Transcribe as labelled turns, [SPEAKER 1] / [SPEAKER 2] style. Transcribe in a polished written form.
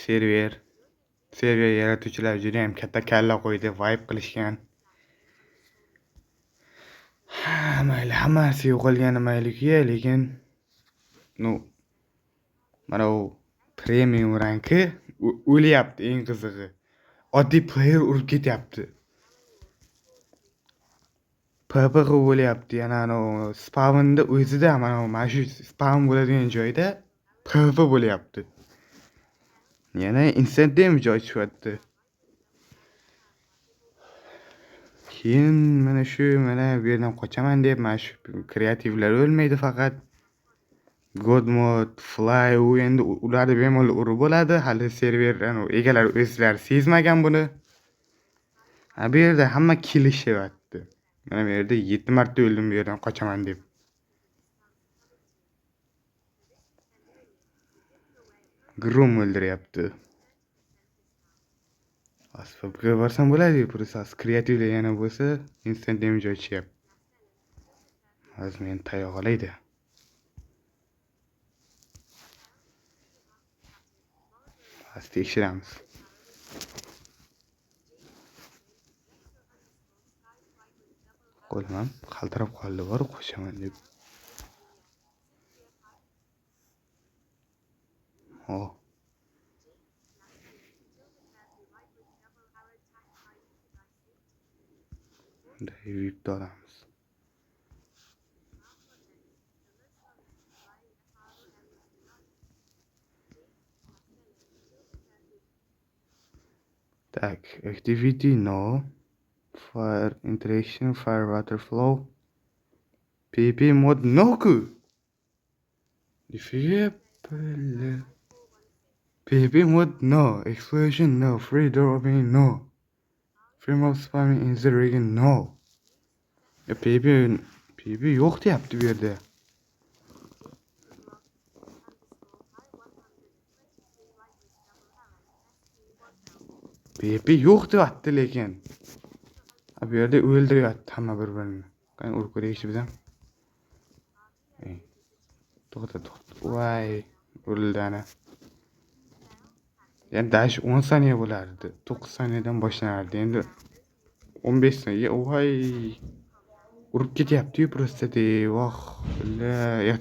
[SPEAKER 1] server yaratuvchilar juda ham katta kalla qo'ydi, vibe qilishgan. Mayli, hammasi yo'qolgani mayli-ku, lekin mana u premium ranki o'lyapti, eng qizig'i. Oddiy player urib ketyapti. PvP bo'lyapti. Yana spawnda o'zida mana shu spawn bo'ladigan joyda PvP bo'lyapti. Yana instant damage ochyapti. Keyin mana bu yerdan qochaman deb mana shu kreativlar o'lmaydi faqat. God mode, fly u endi ularni bemalol urib bo'ladi. Hali server egalari o'zlari sezmagan buni. Bu yerda hamma kelishyapti. Mana bu yerda 7 marta o'ldim bu yerdan qochaman deb. Grum o'ldiryapti. Asfabga borsam bo'ladi, prosess kreativlar yana bo'lsa, instant damage ochyapti. Hozir meni tayoq olaydi. Hozir tekshiramiz. Qo'lim ham qaltirab qoldi, bor qo'shaman deb. Yuvib olamiz. Tak, activity no. Fire interaction, fire water flow. PvP mod no ku. PvP mod no. Explosion no. Free door opening no. Free mob spawning in the region no. PvP yo'q deyapti bu yerda. PvP yo'q deyapti lekin. Bu yerda o'ldiryapti hamma bir-birini. Qani urib ko'raylikchi biz ham. To'xta. Voy, o'ldi ana. Yani dash 10 saniye bo'lardi. 9 saniyadan boshlanardi. Endi 15 saniye. Voy. Urib ketyapti-yu просто. Voh.